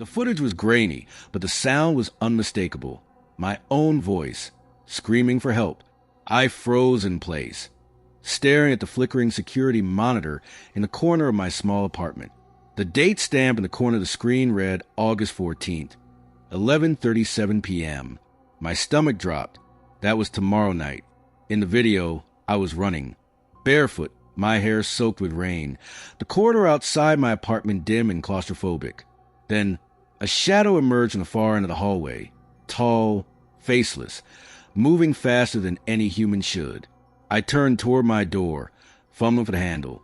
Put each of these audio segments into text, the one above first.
The footage was grainy, but the sound was unmistakable. My own voice, screaming for help. I froze in place, staring at the flickering security monitor in the corner of my small apartment. The date stamp in the corner of the screen read August 14th, 11:37 p.m. My stomach dropped. That was tomorrow night. In the video, I was running, barefoot, my hair soaked with rain, the corridor outside my apartment dim and claustrophobic. Then, a shadow emerged from the far end of the hallway, tall, faceless, moving faster than any human should. I turned toward my door, fumbling for the handle.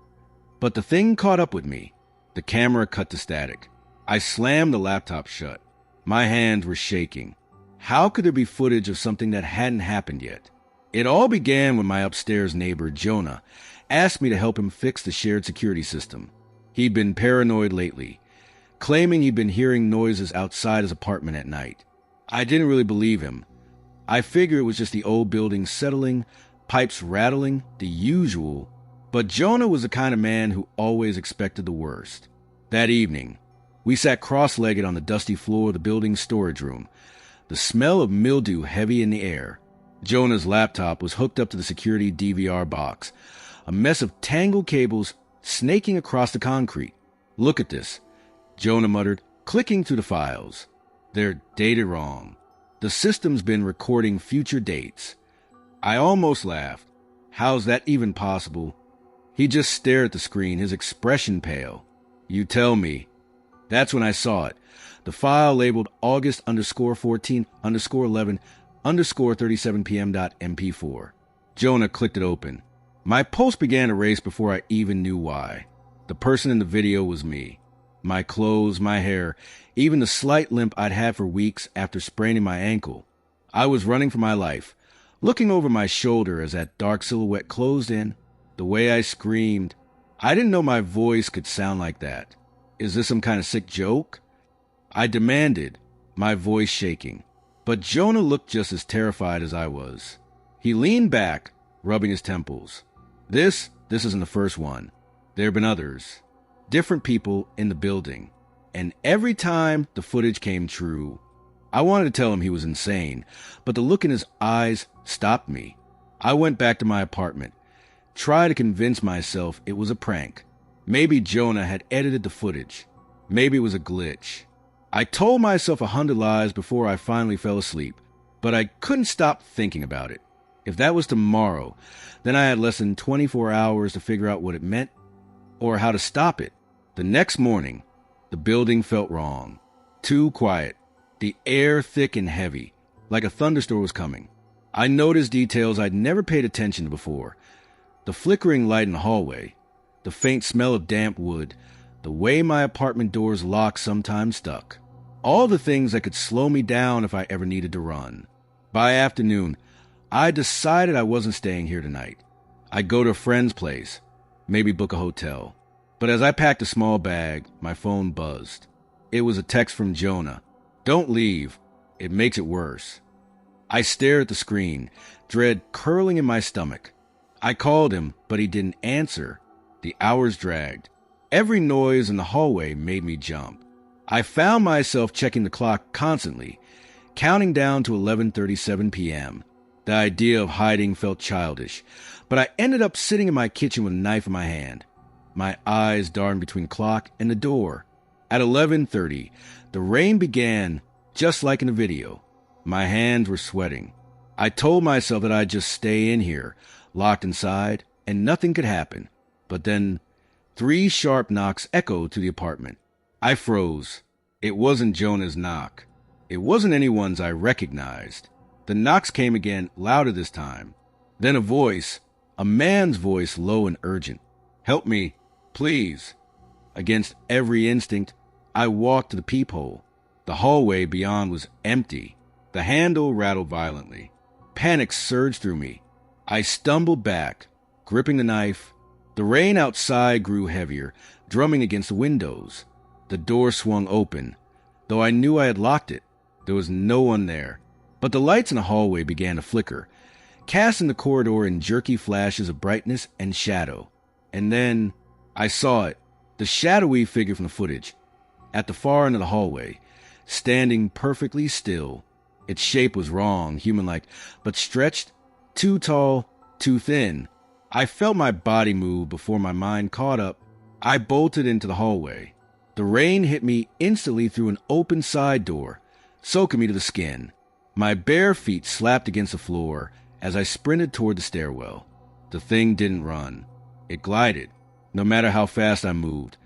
But the thing caught up with me. The camera cut to static. I slammed the laptop shut. My hands were shaking. How could there be footage of something that hadn't happened yet? It all began when my upstairs neighbor, Jonah, asked me to help him fix the shared security system. He'd been paranoid lately, claiming he'd been hearing noises outside his apartment at night. I didn't really believe him. I figured it was just the old building settling, pipes rattling, the usual. But Jonah was the kind of man who always expected the worst. That evening, we sat cross-legged on the dusty floor of the building's storage room, the smell of mildew heavy in the air. Jonah's laptop was hooked up to the security DVR box, a mess of tangled cables snaking across the concrete. "Look at this," Jonah muttered, clicking through the files. "They're dated wrong. The system's been recording future dates." I almost laughed. How's that even possible? He just stared at the screen, his expression pale. "You tell me." That's when I saw it. The file labeled August_14_11_37pm.mp4. Jonah clicked it open. My pulse began to race before I even knew why. The person in the video was me. My clothes, my hair, even the slight limp I'd had for weeks after spraining my ankle. I was running for my life, looking over my shoulder as that dark silhouette closed in. The way I screamed, I didn't know my voice could sound like that. Is this some kind of sick joke? I demanded, my voice shaking. But Jonah looked just as terrified as I was. He leaned back, rubbing his temples. This isn't the first one. There have been others. Different people in the building. And every time the footage came true. I wanted to tell him he was insane, but the look in his eyes stopped me. I went back to my apartment, tried to convince myself it was a prank. Maybe Jonah had edited the footage. Maybe it was a glitch. I told myself 100 lies before I finally fell asleep, but I couldn't stop thinking about it. If that was tomorrow, then I had less than 24 hours to figure out what it meant or how to stop it. The next morning, the building felt wrong. Too quiet. The air thick and heavy, like a thunderstorm was coming. I noticed details I'd never paid attention to before. The flickering light in the hallway, the faint smell of damp wood, the way my apartment door's lock sometimes stuck. All the things that could slow me down if I ever needed to run. By afternoon, I decided I wasn't staying here tonight. I'd go to a friend's place, maybe book a hotel. But as I packed a small bag, my phone buzzed. It was a text from Jonah. "Don't leave. It makes it worse." I stared at the screen, dread curling in my stomach. I called him, but he didn't answer. The hours dragged. Every noise in the hallway made me jump. I found myself checking the clock constantly, counting down to 11:37 p.m. The idea of hiding felt childish, but I ended up sitting in my kitchen with a knife in my hand. My eyes darting between the clock and the door. At 11:30, the rain began, just like in the video. My hands were sweating. I told myself that I'd just stay in here, locked inside, and nothing could happen. But then, 3 sharp knocks echoed through the apartment. I froze. It wasn't Jonah's knock. It wasn't anyone's I recognized. The knocks came again, louder this time. Then a voice, a man's voice, low and urgent. "Help me, please." Against every instinct, I walked to the peephole. The hallway beyond was empty. The handle rattled violently. Panic surged through me. I stumbled back, gripping the knife. The rain outside grew heavier, drumming against the windows. The door swung open. Though I knew I had locked it, there was no one there. But the lights in the hallway began to flicker, casting the corridor in jerky flashes of brightness and shadow. And then I saw it, the shadowy figure from the footage. At the far end of the hallway, standing perfectly still. Its shape was wrong, human-like, but stretched, too tall, too thin. I felt my body move before my mind caught up. I bolted into the hallway. The rain hit me instantly through an open side door, soaking me to the skin. My bare feet slapped against the floor as I sprinted toward the stairwell. The thing didn't run. It glided. No matter how fast I moved,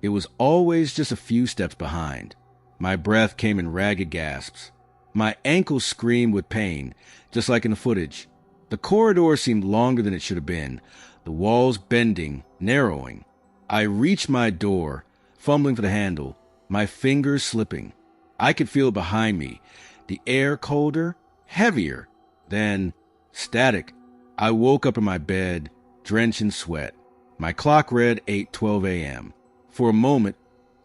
it was always just a few steps behind. My breath came in ragged gasps. My ankles screamed with pain, just like in the footage. The corridor seemed longer than it should have been, the walls bending, narrowing. I reached my door, fumbling for the handle, my fingers slipping. I could feel it behind me, the air colder, heavier. Then, static. I woke up in my bed, drenched in sweat. My clock read 8:12 a.m. For a moment,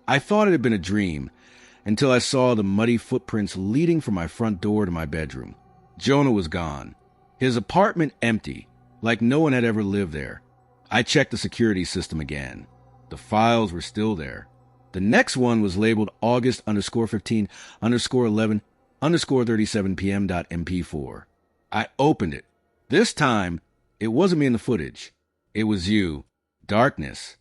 I thought it had been a dream, until I saw the muddy footprints leading from my front door to my bedroom. Jonah was gone. His apartment empty, like no one had ever lived there. I checked the security system again. The files were still there. The next one was labeled August_15_11_37pm.mp4. I opened it. This time, it wasn't me in the footage. It was you. Darkness.